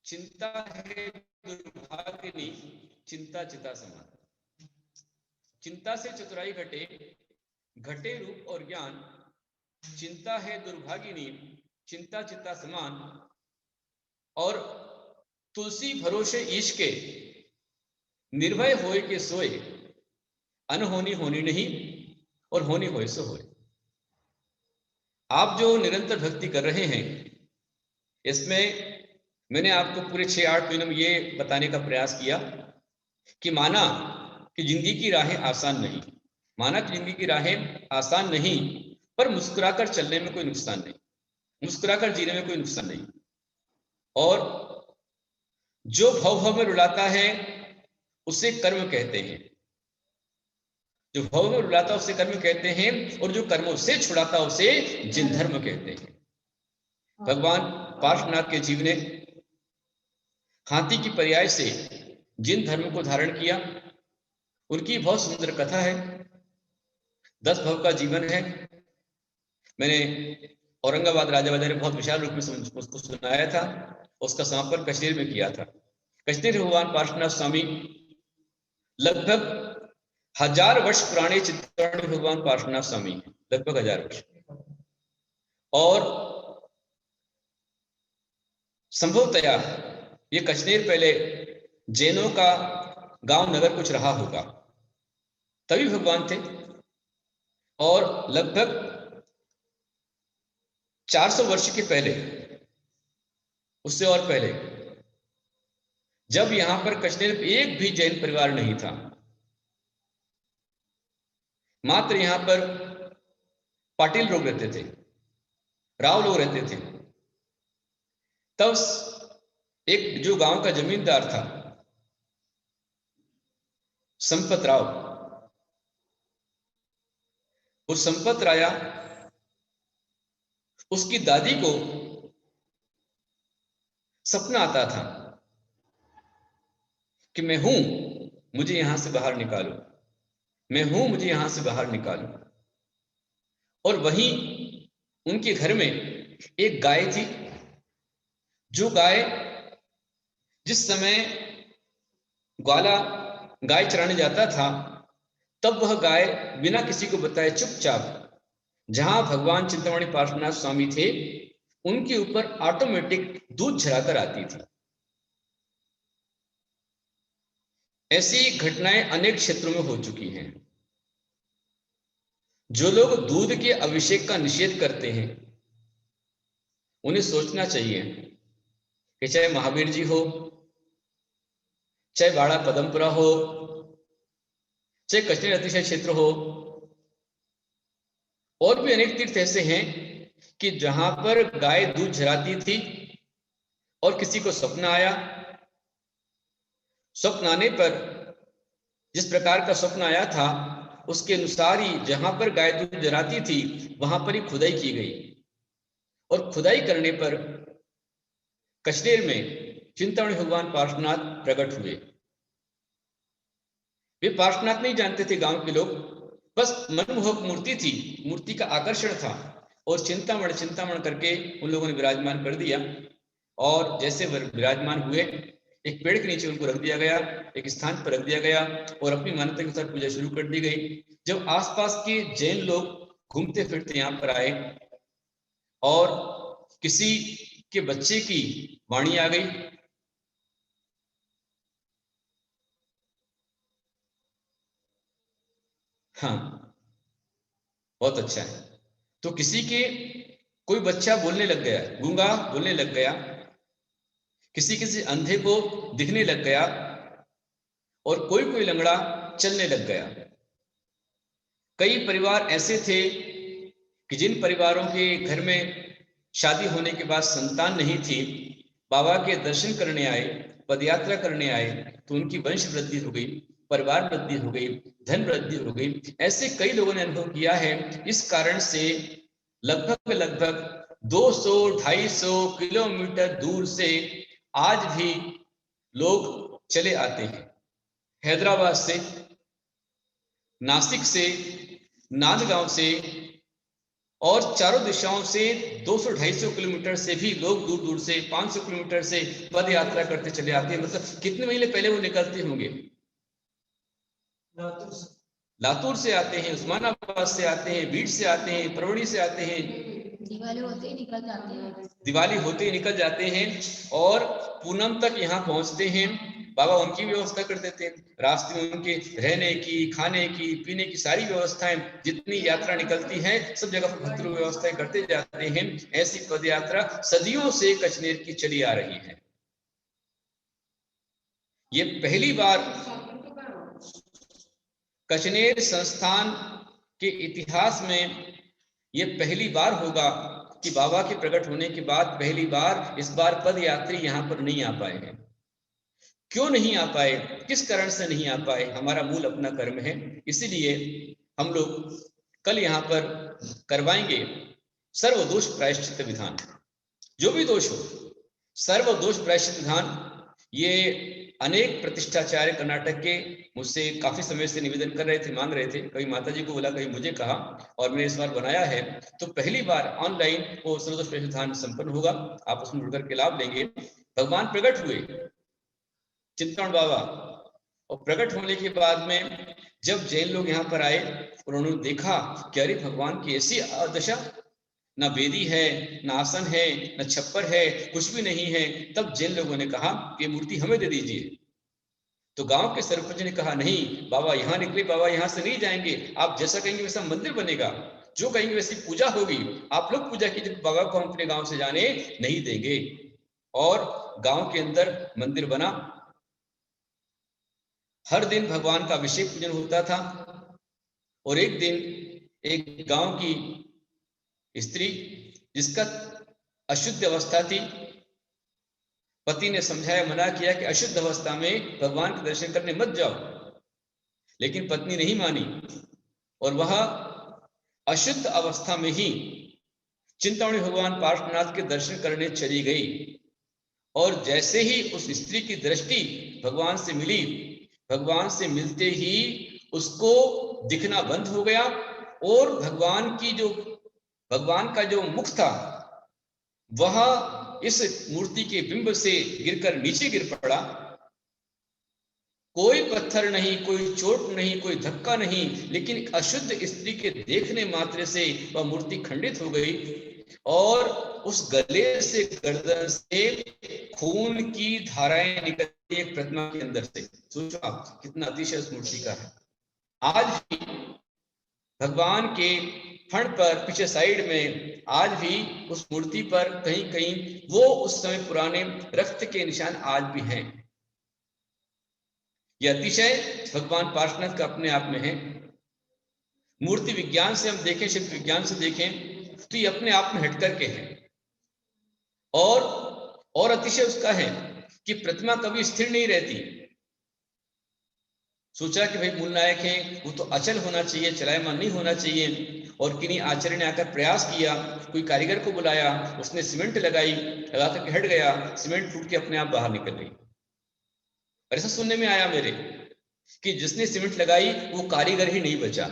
चिंता है दुर्भागिनी, चिंता चिता समान। चिंता से चतुराई घटे, घटे रूप और ज्ञान। चिंता है दुर्भागिनी, चिंता चिता समान। और तुलसी भरोसे ईश के, निर्भय होए के सोए। अनहोनी होनी नहीं, और होनी होए सो होए। आप जो निरंतर भक्ति कर रहे हैं, इसमें मैंने आपको पूरे 6-8 महीनों में ये बताने का प्रयास किया कि माना कि जिंदगी की राहें आसान नहीं, माना कि जिंदगी की राहें आसान नहीं, पर मुस्कुराकर चलने में कोई नुकसान नहीं, मुस्कुराकर जीने में कोई नुकसान नहीं। और जो भव भव में रुलाता है उसे कर्म कहते हैं, जो भव में रुलाता है उसे कर्म कहते हैं, और जो कर्मों से छुड़ाता है उसे जिन धर्म कहते हैं। भगवान पार्श्वनाथ के जीव ने हाथी की पर्याय से जिन धर्म को धारण किया, उनकी बहुत सुंदर कथा है। 10 भव का जीवन है। मैंने औरंगाबाद राजा बाजा ने बहुत विशाल रूप में उसको सुनाया था, उसका समापन कश्मीर में किया था। कश्मीर भगवान पार्श्वनाथ स्वामी लगभग 1000 वर्ष पुराने चित्तौड़ भगवान पार्श्वनाथ स्वामी, लगभग 1000 वर्ष। और संभवतया ये कश्मीर पहले जैनों का गांव नगर कुछ रहा होगा, तभी भगवान थे। और लगभग 400 वर्ष के पहले, उससे और पहले, जब यहां पर कश्मीर में एक भी जैन परिवार नहीं था, मात्र यहां पर पाटिल लोग रहते थे, राव लोग रहते थे, तब एक जो गांव का जमींदार था संपत राव, वो संपत राया, उसकी दादी को सपना आता था कि मैं हूं, मुझे यहां से बाहर निकालो, मैं हूं, मुझे यहां से बाहर निकालो। और वहीं उनके घर में एक गाय थी, जो गाय जिस समय ग्वाला गाय चराने जाता था, तब वह गाय बिना किसी को बताए चुपचाप जहां भगवान चिंतामणि पार्श्वनाथ स्वामी थे उनके ऊपर ऑटोमेटिक दूध झराकर आती थी। ऐसी घटनाएं अनेक क्षेत्रों में हो चुकी हैं। जो लोग दूध के अभिषेक का निषेध करते हैं, उन्हें सोचना चाहिए कि चाहे महावीर जी हो, चाहे बाड़ा पदमपुरा हो, चाहे कश्मीर अतिशय क्षेत्र हो, और भी अनेक तीर्थ ऐसे हैं कि जहां पर गाय दूध झराती थी और किसी को स्वप्न आया, स्वप्न आने पर जिस प्रकार का स्वप्न आया था उसके अनुसार ही जहां पर गाय दूध झराती थी वहां पर ही खुदाई की गई, और खुदाई करने पर कश्मीर में चिंतामणि भगवान पार्श्वनाथ प्रकट हुए। वे पार्श्वनाथ नहीं जानते थे गांव के लोग, बस मनमोहक मूर्ति थी, मूर्ति का आकर्षण था, और चिंतामण चिंतामण करके उन लोगों ने विराजमान कर दिया। और जैसे विराजमान हुए, एक पेड़ के नीचे उनको रख दिया गया, एक स्थान पर रख दिया गया, और अपनी मान्यता के अनुसार पूजा शुरू कर दी गई। जब आसपास के जैन लोग घूमते फिरते यहाँ पर आए और किसी के बच्चे की वाणी आ गई, हाँ बहुत अच्छा है, तो किसी के कोई बच्चा बोलने लग गया, गूंगा बोलने लग गया, किसी किसी अंधे को दिखने लग गया, और कोई कोई लंगड़ा चलने लग गया। कई परिवार ऐसे थे कि जिन परिवारों के घर में शादी होने के बाद संतान नहीं थी, बाबा के दर्शन करने आए, पदयात्रा करने आए, तो उनकी वंश वृद्धि हो गई, परिवार वृद्धि हो गई, धन वृद्धि हो गई। ऐसे कई लोगों ने अनुभव किया है। इस कारण से लगभग लगभग 200-250 किलोमीटर दूर से आज भी लोग चले आते हैं। हैदराबाद से, नासिक से, नांदगांव से, और चारों दिशाओं से 200-250 किलोमीटर से भी लोग दूर दूर से 500 किलोमीटर से पद यात्रा करते चले आते हैं। मतलब कितने महीने पहले वो निकलते होंगे? लातूर से आते हैं, उस्मानाबाद से आते हैं, बीड़ से आते हैं, परवड़ी से आते हैं, दिवाली होते ही निकल जाते हैं, दिवाली होते ही निकल जाते हैं और पूनम तक यहाँ पहुंचते हैं। बाबा उनकी व्यवस्था कर देते हैं, रास्ते में उनके रहने की, खाने की, पीने की सारी व्यवस्थाएं, जितनी यात्रा निकलती है सब जगह पर भक्तों व्यवस्थाएं करते जाते हैं। ऐसी पद यात्रा सदियों से कचनेर की चली आ रही है। ये पहली बार कचनेर संस्थान के इतिहास में ये पहली बार होगा कि बाबा के प्रकट होने के बाद पहली बार इस बार पद यात्री यहाँ पर नहीं आ पाए हैं। क्यों नहीं आ पाए, किस कारण से नहीं आ पाए? हमारा मूल अपना कर्म है। इसीलिए हम लोग कल यहाँ पर करवाएंगे सर्वदोष प्रायश्चित विधान। जो भी दोष हो, सर्वदोष प्रायश्चित विधान। ये अनेक प्रतिष्ठाचार्य कर्नाटक के मुझसे काफी समय से निवेदन कर रहे थे, मांग रहे थे। कभी माता जी को बोला, कभी मुझे कहा, और मैंने इस बार बनाया है। तो पहली बार ऑनलाइन वो सर्वदोष प्रायश्चित विधान संपन्न होगा, आप उसमें जुड़कर के लाभ लेंगे। भगवान प्रकट हुए चिंतन बाबा, और प्रकट होने के बाद में जब जैन लोग यहाँ पर आए, उन्होंने देखा कि अरे भगवान की ऐसी दशा, ना वेदी है, ना आसन है, ना छप्पर है, कुछ भी नहीं है। तब जैन लोगों ने कहा ये मूर्ति हमें दे दीजिए। तो गांव के सरपंच ने कहा नहीं बाबा, यहाँ निकले, बाबा यहाँ से नहीं जाएंगे, आप जैसा कहेंगे वैसा मंदिर बनेगा, जो कहेंगे वैसी पूजा होगी, आप लोग पूजा कीजिए, बाबा को हम अपने गांव से जाने नहीं देंगे। और गांव के अंदर मंदिर बना, हर दिन भगवान का अभिषेक पूजन होता था। और एक दिन एक गांव की स्त्री जिसका अशुद्ध अवस्था थी, पति ने समझाया, मना किया कि अशुद्ध अवस्था में भगवान के दर्शन करने मत जाओ, लेकिन पत्नी नहीं मानी और वह अशुद्ध अवस्था में ही चिंतामणि भगवान पार्श्वनाथ के दर्शन करने चली गई। और जैसे ही उस स्त्री की दृष्टि भगवान से मिली, भगवान से मिलते ही उसको दिखना बंद हो गया और भगवान का जो मुख था वह इस मूर्ति के बिंब से गिरकर नीचे गिर पड़ा। कोई पत्थर नहीं, कोई चोट नहीं, कोई धक्का नहीं, लेकिन अशुद्ध स्त्री के देखने मात्र से वह मूर्ति खंडित हो गई और उस गले से, गर्दन से खून की धाराएं निकलती एक प्रतिमा के अंदर से। सोचो आप कितना अतिशय उस मूर्ति का है। आज भी भगवान के फण पर पीछे साइड में आज भी उस मूर्ति पर कहीं कहीं वो उस समय पुराने रक्त के निशान आज भी हैं। यह अतिशय भगवान पार्श्वनाथ का अपने आप में है। मूर्ति विज्ञान से हम देखें, शिल्प विज्ञान से देखें तो ये अपने आप में हट करके है। और अतिशय उसका है कि प्रतिमा कभी स्थिर नहीं रहती। सोचा कि भाई मूल नायक है, वो तो अचल होना चाहिए, चलायमान नहीं होना चाहिए। और किन्हीं आचार्य ने आकर प्रयास किया, कोई कारीगर को बुलाया, उसने सीमेंट लगाई, लगा करके हट गया, सीमेंट फूट के अपने आप बाहर निकल गई। ऐसा सुनने में आया मेरे कि जिसने सीमेंट लगाई वो कारीगर ही नहीं बचा।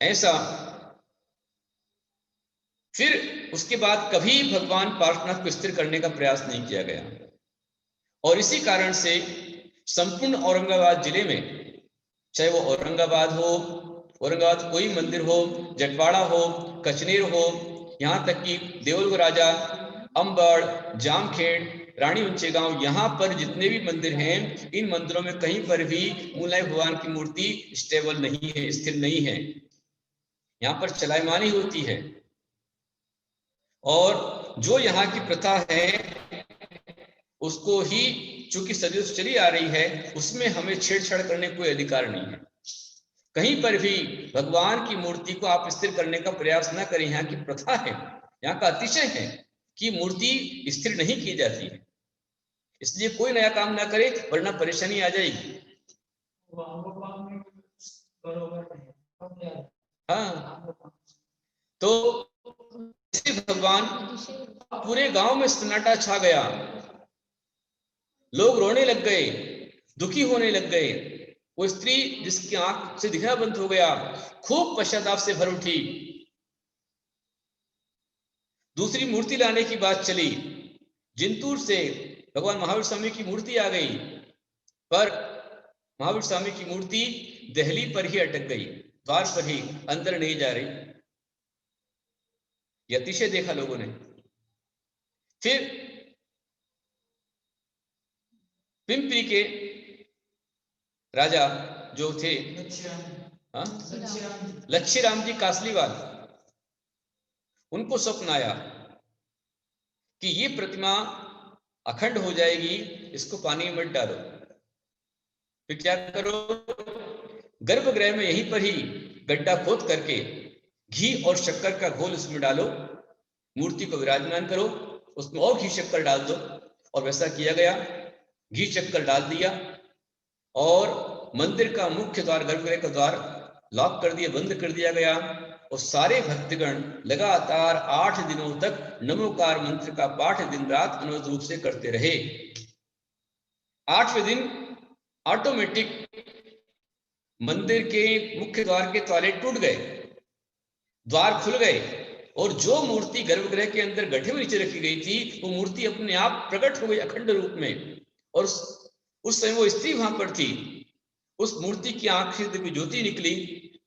ऐसा फिर उसके बाद कभी भगवान पार्श्वनाथ को स्थिर करने का प्रयास नहीं किया गया। और इसी कारण से संपूर्ण औरंगाबाद जिले में, चाहे वो औरंगाबाद हो, औरंगाबाद कोई मंदिर हो, जटवाड़ा हो, कचनेर हो, यहाँ तक कि देवल राजा, अंबड़, जामखेड़, रानी ऊंचेगांव, यहाँ पर जितने भी मंदिर हैं, इन मंदिरों में कहीं पर भी मूल भगवान की मूर्ति स्टेबल नहीं है, स्थिर नहीं है। यहाँ पर चलायमानी होती है। और जो यहाँ की प्रथा है उसको ही चूंकि सदियों से चली आ रही है, उसमें हमें छेड़छाड़ करने कोई अधिकार नहीं है। कहीं पर भी भगवान की मूर्ति को आप स्थिर करने का प्रयास ना करें। यहाँ की प्रथा है, यहाँ का अतिशय है कि मूर्ति स्थिर नहीं की जाती है। इसलिए कोई नया काम ना करे वरना परेशानी आ जाएगी। हाँ, तो भगवान पूरे गांव में सन्नाटा छा गया, लोग रोने लग गए, दुखी होने लग गए। वो स्त्री जिसकी आंख से दिखना बंद हो गया खूब पश्चाताप से भर उठी। दूसरी मूर्ति लाने की बात चली। जिंतूर से भगवान महावीर स्वामी की मूर्ति आ गई, पर महावीर स्वामी की मूर्ति दहली पर ही अटक गई, द्वार पर ही, अंदर नहीं जा रही। यह अतिशय देखा लोगों ने। फिर पिंपरी के राजा जो थे लच्छीराम जी कासलीवाल, उनको स्वप्न आया कि ये प्रतिमा अखंड हो जाएगी, इसको पानी में मत डालो। फिर क्या करो, गर्भगृह में यहीं पर ही गड्ढा खोद करके घी और शक्कर का घोल उसमें डालो, मूर्ति को विराजमान करो, उसमें और घी शक्कर डाल दो। और वैसा किया गया, घी शक्कर डाल दिया और मंदिर का मुख्य द्वार, गर्भगृह का द्वार लॉक कर दिया, बंद कर दिया गया। और सारे भक्तगण लगातार 8 दिनों तक नमोकार मंत्र का पाठ दिन रात अनवरत रूप से करते रहे। 8वें दिन ऑटोमेटिक मंदिर के मुख्य द्वार के ताले टूट गए, द्वार खुल गए और जो मूर्ति गर्भगृह के अंदर गड्ढे में नीचे रखी गई थी वो मूर्ति अपने आप प्रकट हो गई अखंड रूप में। और उस समय वो स्त्री वहां पर थी, उस मूर्ति की आंख से दिव्य ज्योति निकली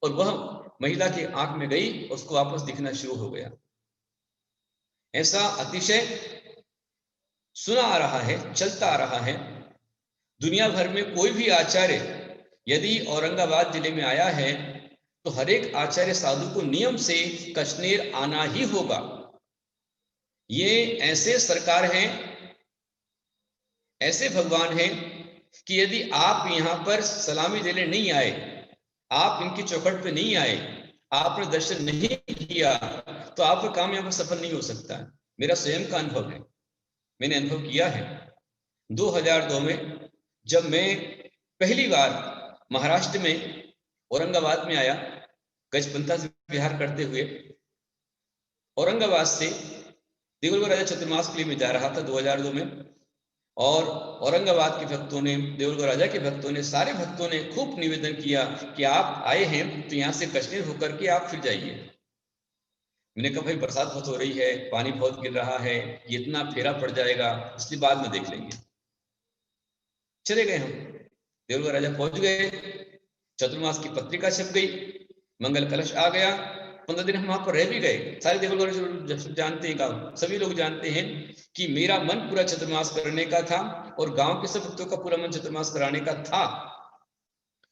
और वह महिला की आंख में गई, उसको वापस दिखना शुरू हो गया। ऐसा अतिशय सुना आ रहा है, चलता आ रहा है। दुनिया भर में कोई भी आचार्य यदि औरंगाबाद जिले में आया है तो हर एक आचार्य साधु को नियम से कश्मीर आना ही होगा। ये ऐसे सरकार हैं, ऐसे भगवान हैं कि यदि आप यहां पर सलामी देने नहीं आए, आप इनकी चौखट पे नहीं आए, आपने दर्शन नहीं किया, तो आपका काम यहां पर सफल नहीं हो सकता है। मेरा स्वयं का अनुभव है, मैंने अनुभव किया है। 2002 में जब मैं पहली बार महाराष्ट्र में औरंगाबाद में आया, गजपंथा से विहार करते हुए औरंगाबाद से देवलगढ़ राजा चतुर्मास के लिए मैं जा रहा था 2002 में। और औरंगाबाद के भक्तों ने, देवलगढ़ राजा के भक्तों ने, सारे भक्तों ने खूब निवेदन किया कि आप आए हैं तो यहाँ से कश्मीर होकर के आप फिर जाइए। मैंने कहा भाई बरसात बहुत हो रही है, पानी बहुत गिर रहा है, ये इतना फेरा पड़ जाएगा, इसलिए बाद में देख लेंगे। चले गए हम, देवलगढ़ राजा पहुंच गए, चतुर्मास की पत्रिका छप गई, मंगल कलश आ गया, 15 दिन हम वहां पर रह भी गए। सारे देवलगढ़ जानते हैं, गाँव सभी लोग जानते हैं कि मेरा मन पूरा चतुर्मास करने का था और गांव के सब भक्तों का पूरा मन चतुर्मास कराने का था।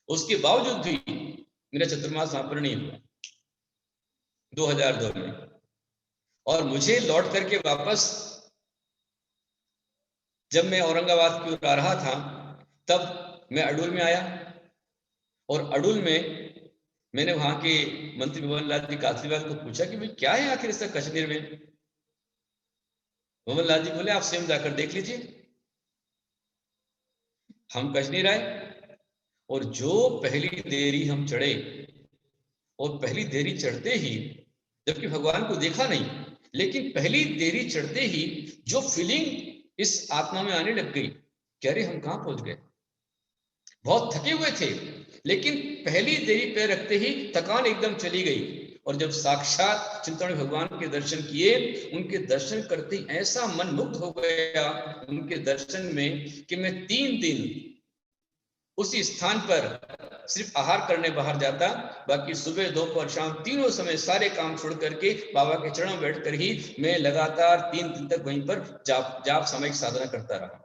उसके बावजूद भी मेरा चतुर्मास वहां पर नहीं हुआ 2002 में। और मुझे लौट करके वापस जब मैं औरंगाबाद की ओर आ रहा था तब मैं अडूल में आया और अडूल में मैंने वहां के मंत्री भवन लाल जी कासलीवाल को पूछा कि भाई क्या है आखिर इसका कश्मीर में। भवन लाल जी बोले आप स्वयं जाकर देख लीजिए। हम कश्मीर आए और जो पहली देरी हम चढ़े और पहली देरी चढ़ते ही, जबकि भगवान को देखा नहीं, लेकिन पहली देरी चढ़ते ही जो फीलिंग इस आत्मा में आने लग गई कि अरे हम कहां पहुंच गए। बहुत थके हुए थे लेकिन पहली देरी पैर रखते ही थकान एकदम चली गई। और जब साक्षात चिंतामणि भगवान के दर्शन किए, उनके दर्शन करते ही ऐसा मन मुग्ध हो गया उनके दर्शन में कि मैं 3 दिन उसी स्थान पर सिर्फ आहार करने बाहर जाता, बाकी सुबह दोपहर शाम तीनों समय सारे काम छोड़ करके बाबा के चरणों में बैठ कर ही मैं लगातार 3 दिन तक वहीं पर जाप सामयिक साधना करता रहा।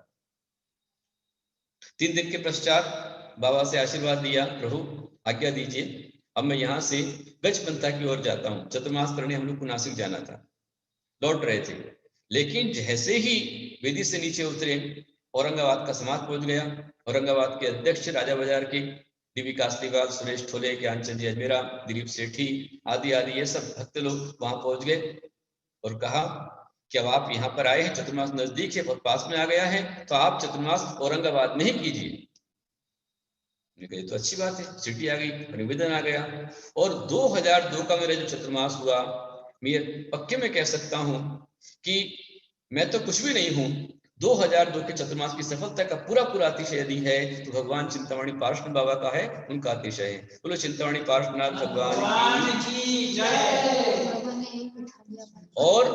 3 दिन के पश्चात बाबा से आशीर्वाद लिया, प्रभु आज्ञा दीजिए अब मैं यहाँ से गजपंथा की ओर जाता हूँ। चतुर्मास करने हम लोग को नासिक जाना था, लौट रहे थे, लेकिन जैसे ही वेदी से नीचे उतरे औरंगाबाद का समाज पहुंच गया। औरंगाबाद के अध्यक्ष राजा बाजार के डीवी कासलीवाल, सुरेश ठोले, ज्ञानचंद जी अजमेरा, दिलीप सेठी आदि आदि ये सब भक्त लोग वहां पहुंच गए और कहा कि अब आप यहाँ पर आए हैं, चतुर्मास नजदीक है, बहुत पास में आ गया है, तो आप चतुर्मास औरंगाबाद में ही कीजिए। तो अच्छी बात है, सिटी आ गई, निवेदन आ गया। और 2002 का मेरा जो चतुर्मास हुआ, मैं पक्के में कह सकता हूं कि मैं तो कुछ भी नहीं हूं, 2002 के चतुर्मास की सफलता का पूरा पूरा अतिशय यदि है तो भगवान चिंतामणि पार्श्वनाथ बाबा का है, उनका अतिशय है। बोलो चिंतामणि पार्श्वनाथ भगवान की जय। और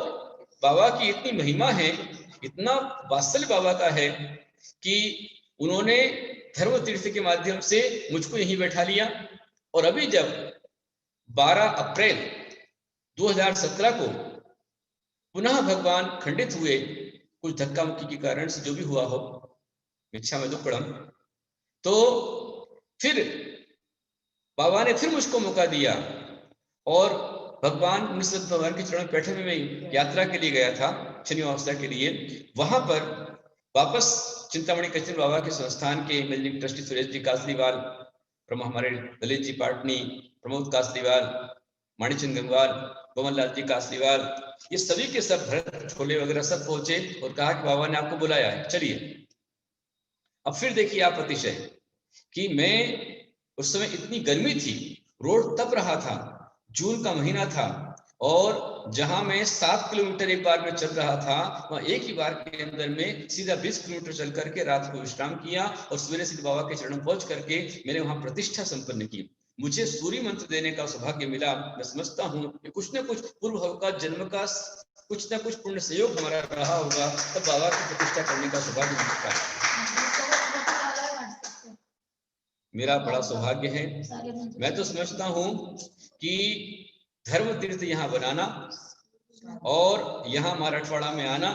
बाबा की इतनी महिमा है, इतना वात्सल्य बाबा का है कि उन्होंने धर्म तीर्थ के माध्यम से मुझको यहीं बैठा लिया। और अभी जब 12 अप्रैल 2017 को पुनः भगवान खंडित हुए, कुछ धक्का मुक्की के कारण से, जो भी हुआ हो, इच्छा में दुक्कड़म, तो फिर बाबा ने फिर मुझको मौका दिया और भगवान भगवान के चरण बैठे में मैं यात्रा के लिए गया था शनि अवस्था के लिए। वहां पर वापस चिंतामणि कचन बाबा के संस्थान के मैनेजिंग ट्रस्टी सुरेश जी कासलीवाल, हमारे ललित जी पाटनी, प्रमोद कासलीवाल, माणिचंद गंगवाल, पवनलाल जी कासलीवाल, ये सभी के सब भरत छोले वगैरह सब पहुंचे और कहा कि बाबा ने आपको बुलाया है, चलिए। अब फिर देखिए आप अतिशय कि मैं उस समय इतनी गर्मी थी, रोड तप रहा था, जून का महीना था, और जहां मैं 7 किलोमीटर एक बार में चल रहा था, वहां एक ही बार के अंदर में सीधा 20 किलोमीटर चल करके रात को विश्राम किया और सवेरे से बाबा के चरणों पहुंच करके मैंने वहां प्रतिष्ठा संपन्न की। मुझे सूर्य मंत्र देने का सौभाग्य मिला। मैं समझता हूँ कि कुछ न कुछ पूर्व का जन्म का कुछ न कुछ पुण्य सहयोग हमारा रहा होगा, तब बाबा की प्रतिष्ठा करने का सौभाग्य मिलता है। मेरा बड़ा सौभाग्य है। मैं तो समझता हूँ कि धर्म तीर्थ यहाँ बनाना और यहाँ मराठवाड़ा में आना,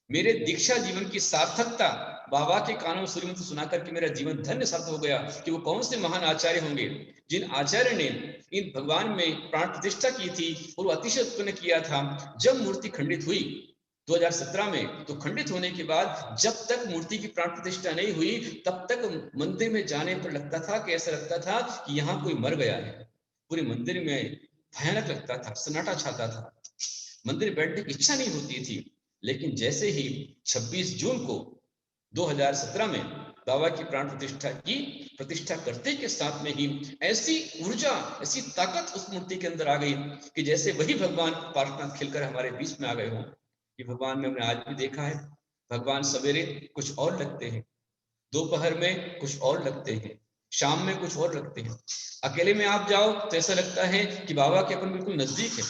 मेरे दीक्षा जीवन की सार्थकता, बाबा के कानों सूर्य मंत्र सुना करके मेरा जीवन धन्य सार्थक हो गया कि वो कौन से महान आचार्य होंगे जिन आचार्य ने इन भगवान में प्राण प्रतिष्ठा की थी और वो अतिशय उत्पन्न किया था। जब मूर्ति खंडित हुई 2017 में, तो खंडित होने के बाद जब तक मूर्ति की प्राण प्रतिष्ठा नहीं हुई तब तक मंदिर में जाने पर लगता था कि ऐसा लगता था कि यहाँ कोई मर गया है। पूरे मंदिर में भयानक लगता था, सन्नाटा छाता था, मंदिर बैठने की इच्छा नहीं होती थी। लेकिन जैसे ही 26 जून को 2017 में बाबा की प्राण प्रतिष्ठा की, प्रतिष्ठा करते के साथ में ही ऐसी ऊर्जा, ऐसी ताकत उस मूर्ति के अंदर आ गई कि जैसे वही भगवान पार्श्वनाथ खिलकर हमारे बीच में आ गए हों। कि भगवान में हमने आज भी देखा है, भगवान सवेरे कुछ और लगते हैं, दोपहर में कुछ और लगते हैं, शाम में कुछ और लगते हैं। अकेले में आप जाओ तो ऐसा लगता है कि बाबा के अपन बिल्कुल नजदीक है,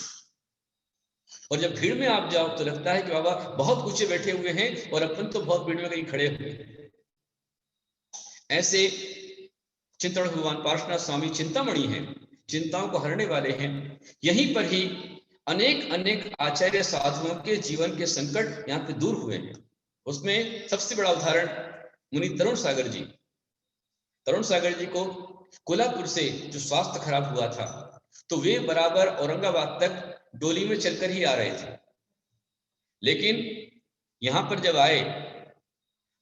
और जब भीड़ में आप जाओ तो लगता है कि बाबा बहुत ऊंचे बैठे हुए हैं और अपन तो बहुत भीड़ में कहीं खड़े हुए हैं। ऐसे चिंतन भगवान पार्श्वनाथ स्वामी चिंतामणि हैं, चिंताओं को हरने वाले हैं। यहीं पर ही अनेक अनेक आचार्य साधुओं के जीवन के संकट यहाँ पे दूर हुए हैं। उसमें सबसे बड़ा उदाहरण मुनि तरुण सागर जी। तरुण सागर जी को कोल्हापुर से जो स्वास्थ्य खराब हुआ था, तो वे बराबर औरंगाबाद तक डोली में चलकर ही आ रहे थे। लेकिन यहां पर जब आए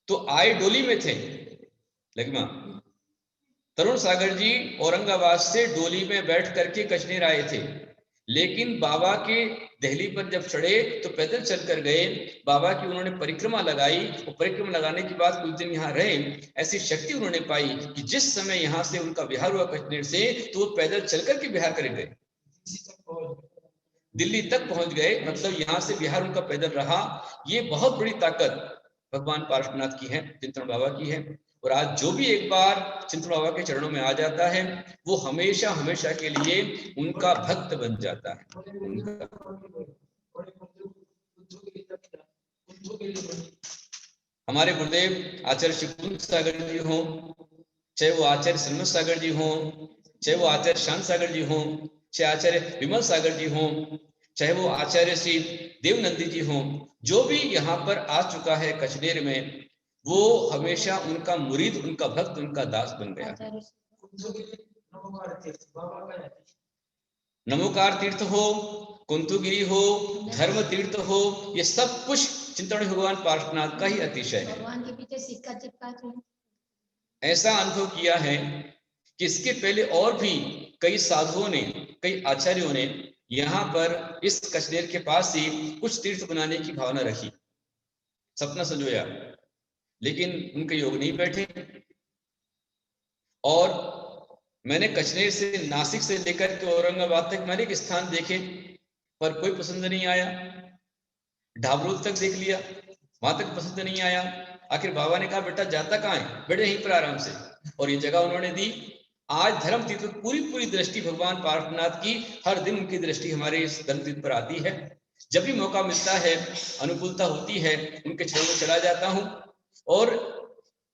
तो आए डोली में थे, लेकिन तरुण सागर जी औरंगाबाद से डोली में बैठ करके कश्मीर आए थे। लेकिन बाबा के दहली पर जब चढ़े तो पैदल चलकर गए, बाबा की उन्होंने परिक्रमा लगाई और परिक्रमा लगाने के बाद कुछ दिन यहाँ रहे। ऐसी शक्ति उन्होंने पाई कि जिस समय यहाँ से उनका बिहार हुआ कश्मीर से, तो वो पैदल चलकर के बिहार कर गए, दिल्ली तक पहुंच गए। मतलब यहाँ से बिहार उनका पैदल रहा। ये बहुत बड़ी ताकत भगवान पार्श्वनाथ की है, चिंतन बाबा की है। और आज जो भी एक बार चिंतन बाबा के चरणों में आ जाता है, वो हमेशा हमेशा के लिए उनका भक्त बन जाता है। हमारे गुरुदेव आचार्य शिवकुंज सागर जी हों, चाहे वो आचार्य सन्मत सागर जी हों, चाहे वो आचार्य शांत सागर जी हों, चाहे आचार्य विमल सागर जी हों, चाहे वो आचार्य श्री देवनंदी जी हों, जो भी यहाँ पर आ चुका है कश्मीर में, वो हमेशा उनका मुरीद, उनका भक्त, उनका दास बन गया। नमोकार तीर्थ हो, कुंतुगिरी हो, धर्म तीर्थ हो, ये सब कुछ चिंतन भगवान पार्श्वनाथ का ही अतिशय है। भगवान के पीछे सिक्का चिपका ऐसा अनुभव किया है कि इसके पहले और भी कई साधुओं ने, कई आचार्यों ने यहाँ पर इस कश्मीर के पास ही कुछ तीर्थ बनाने की भावना रखी, सपना संजोया, लेकिन उनके योग नहीं बैठे। और मैंने कश्मीर से, नासिक से लेकर के औरंगाबाद तक मैंने एक स्थान देखे, पर कोई पसंद नहीं आया। ढाबरूद तक देख लिया, वहां तक पसंद नहीं आया। आखिर बाबा ने कहा बेटा जाता कहाँ है, बैठे यहीं पर आराम से, और ये जगह उन्होंने दी। आज धर्म तीर्थ पर पूरी पूरी दृष्टि भगवान पार्श्वनाथ की, हर दिन उनकी दृष्टि हमारे इस धर्म तीर्थ पर आती है। जब भी मौका मिलता है, अनुकूलता होती है, उनके चरणों में चला जाता हूँ। और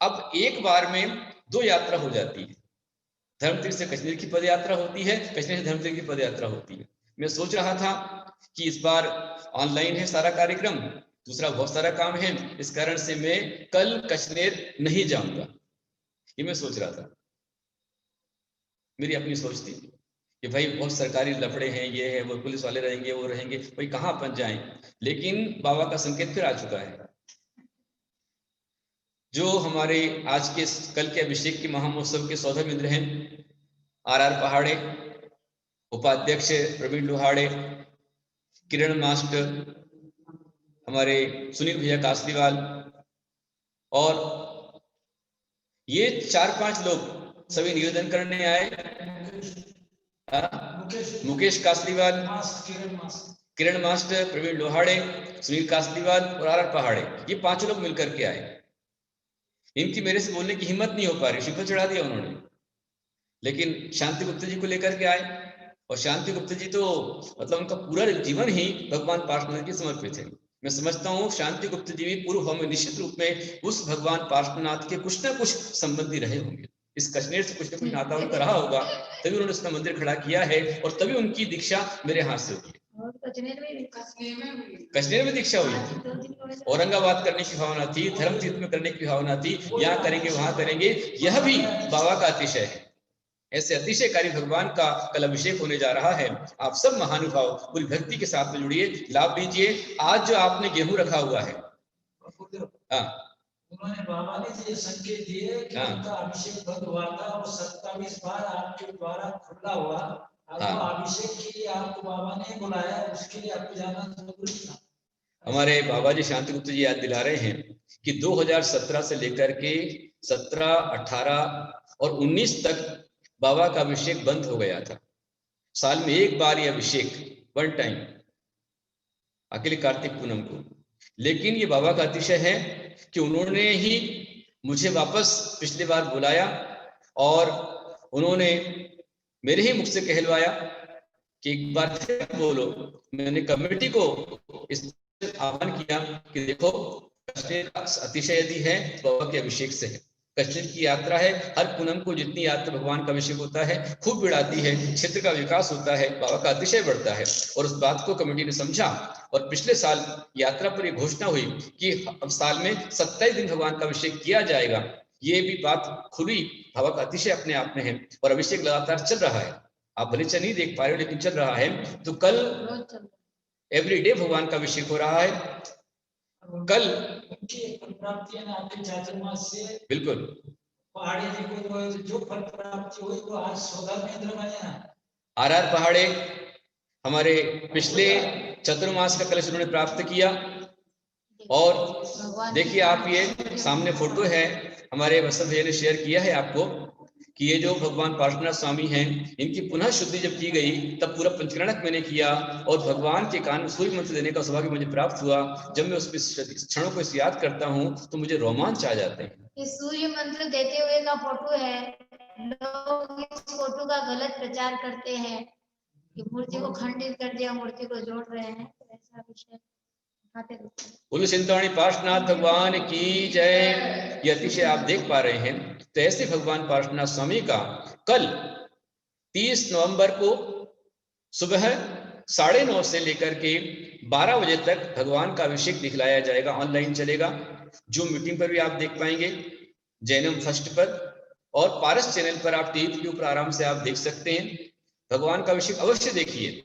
अब एक बार में 2 यात्रा हो जाती है, धर्म तीर्थ से कश्मीर की पद यात्रा होती है, कश्मीर से धर्म तीर्थ की पद यात्रा होती है। मैं सोच रहा था कि इस बार ऑनलाइन है सारा कार्यक्रम, दूसरा बहुत सारा काम है, इस कारण से मैं कल कश्मीर नहीं जाऊंगा, ये मैं सोच रहा था। मेरी अपनी सोच थी कि भाई बहुत सरकारी लफड़े हैं, ये है, वो पुलिस वाले रहेंगे, वो रहेंगे, भाई कहाँ पहुंच जाएं। लेकिन बाबा का संकेत फिर आ चुका है। जो हमारे आज के कल के अभिषेक के महामहोत्सव के सौधमिंद्र हैं, आर पहाड़े, उपाध्यक्ष प्रवीण लोहाड़े, किरण मास्टर, हमारे सुनील भैया कासलीवाल, और ये 4-5 लोग सभी निवेदन करने आए। मुकेश कासलीवाल, किरण मास्टर, प्रवीण लोहाड़े, सुनील कासलीवाल और आर पहाड़े, ये 5 लोग मिलकर के आए। इनकी मेरे से बोलने की हिम्मत नहीं हो पा रही, शिकवा चढ़ा दिया उन्होंने, लेकिन शांति गुप्ता जी को लेकर के आए। और शांति गुप्ता जी तो मतलब उनका पूरा जीवन ही भगवान पार्श्वनाथ के समर्पित है। मैं समझता हूँ शांति गुप्ता जी भी पूर्व भाव में निश्चित रूप में उस भगवान पार्श्वनाथ के कुछ ना कुछ संबंधी रहे होंगे। इस कश्मीर से कुछ ना कुछ नाता उनका रहा होगा, तभी उन्होंने उसका मंदिर खड़ा किया है, और तभी उनकी दीक्षा मेरे हाथ से हुई है। कश्मीर में दीक्षा हुई, औरंगाबाद करने की भावना थी, धर्म तीर्थ में करने की भावना थी, यहाँ करेंगे वहां करेंगे, यह भी बाबा का अतिशय है। ऐसे अतिशयकारी भगवान का कल अभिषेक होने जा रहा है। आप सब महानुभाव पूरी भक्ति के साथ में जुड़िए, लाभ लीजिए। आज जो आपने गेहूं रखा हुआ है, उन्होंने बाबा ने ये संकेत दिए कि उनका अभिषेक बंद हुआ था और 27 बार आपके द्वारा खुला हुआ, अभिषेक के लिए आपको बाबा ने बुलाया, उसके लिए आपको जाना जरूरी था। हमारे बाबा जी शांति गुप्ता जी याद दिला रहे हैं कि 2017 से लेकर के 17, 18 और 19 तक बाबा का अभिषेक बंद हो गया था। साल में एक बार ये अभिषेक, वन टाइम, अकेले कार्तिक पूनम को। लेकिन ये बाबा का अतिशय है कि उन्होंने ही मुझे वापस पिछली बार बुलाया, और उन्होंने मेरे ही मुख से कहलवाया कि एक बार फिर बोलो। मैंने कमेटी को इस आह्वान किया कि देखो कश्मीर का अतिशय यदि है बाबा के अभिषेक से है। कश्मीर की यात्रा है, हर पूनम को जितनी यात्रा भगवान का अभिषेक होता है खूब बिड़ाती है, क्षेत्र का विकास होता है, बाबा का अतिशय बढ़ता है। और उस बात को कमेटी ने समझा, और पिछले साल यात्रा पर यह घोषणा हुई कि अब साल में 27 दिन भगवान का अभिषेक किया जाएगा। ये भी बात खुली, बाबा का अतिशय अपने आप में है, और अभिषेक लगातार चल रहा है। आप भले चल नहीं देख पा रहे हो, लेकिन चल रहा है। तो कल एवरीडे भगवान का अभिषेक हो रहा है। कल बिल्कुल पहाड़ी जो फल प्राप्ति हुई वो आज सौदामिंद्र बने। आर पहाड़े हमारे पिछले चतुर्मास का कलश उन्होंने प्राप्त किया। और देखिए आप, ये सामने फोटो है, हमारे वसंत भैया ने शेयर किया है आपको कि ये जो भगवान पार्श्वनाथ स्वामी हैं, इनकी पुनः शुद्धि जब की गई तब पूरा पंचकरणक मैंने किया, और भगवान के कान में सूर्य मंत्र देने का सौभाग्य मुझे प्राप्त हुआ। जब मैं उस क्षणों को याद करता हूँ तो मुझे रोमांच आ जाते हैं। ये सूर्य मंत्र देते हुए का फोटो है। लोग इस फोटो का गलत प्रचार करते हैं कि मूर्ति को खंडित कर दिया, मूर्ति को जोड़ रहे हैं, ऐसा विषय बोलो चिंतामणि पार्श्वनाथ भगवान की जय। ये अतिशय आप देख पा रहे हैं। तो ऐसे भगवान पार्श्वनाथ स्वामी का कल 30 नवंबर को सुबह 9:30 से लेकर के 12 बजे तक भगवान का अभिषेक दिखलाया जाएगा, ऑनलाइन चलेगा। जूम मीटिंग पर भी आप देख पाएंगे, जैनम फर्स्ट पर, और पारस चैनल पर आप टीवी के ऊपर आराम से आप देख सकते हैं। भगवान का अभिषेक अवश्य देखिए,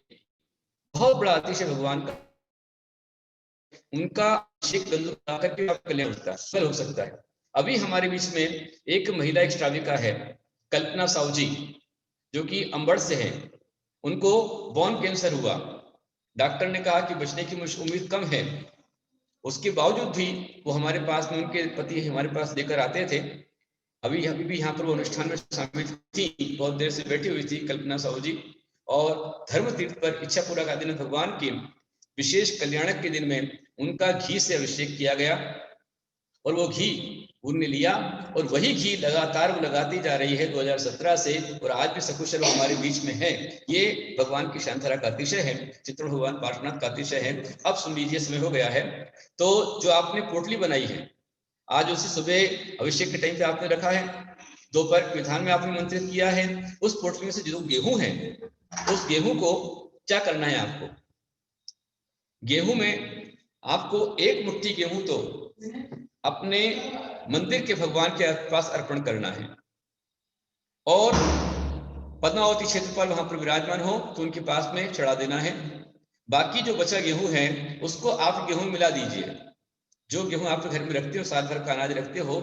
बहुत बड़ा अतिशय भगवान का, उनका अभिषेक करके आपका कल्याण हो सकता है। अभी हमारे बीच में एक महिला एक्स्ट्राविका है, कल्पना साहू जी, जो कि अंबड़ से है। उनको बोन कैंसर हुआ, डॉक्टर ने कहा कि बचने की उम्मीद कम है। उसके बावजूद भी वो हमारे पास में, उनके पति हमारे पास लेकर आते थे। अभी भी यहाँ पर वो अनुष्ठान में शामिल थी, बहुत देर से बैठी हुई थी कल्पना साहू जी। और धर्म तीर्थ पर इच्छा पूरा का दिन भगवान के विशेष कल्याणक के दिन में उनका घी से अभिषेक किया गया और वो घी उन्होंने लिया और वही घी लगातार वो लगाती जा रही है 2017 से, और आज भी सकुशल हमारे बीच में है। ये भगवान की शांतरा का अतिशय है, चित्तौड़ भगवान पार्श्वनाथ का अतिशय है। अब सुन लीजिए, समय हो गया है। तो जो आपने पोटली बनाई है, आज उसे सुबह अभिषेक के टाइम पे आपने रखा है, दोपहर के विधान में आपने मंत्रित किया है। उस पोटली में से जो गेहूं है, उस गेहूं को क्या करना है आपको? गेहूं में आपको एक मुट्ठी गेहूं तो अपने मंदिर के भगवान के पास अर्पण करना है, और पद्मावती क्षेत्रपाल वहां पर विराजमान हो तो उनके पास में चढ़ा देना है। बाकी जो बचा गेहूं है उसको आप गेहूं मिला दीजिए। जो गेहूं आप घर में रखते हो, साल भर का अनाज रखते हो,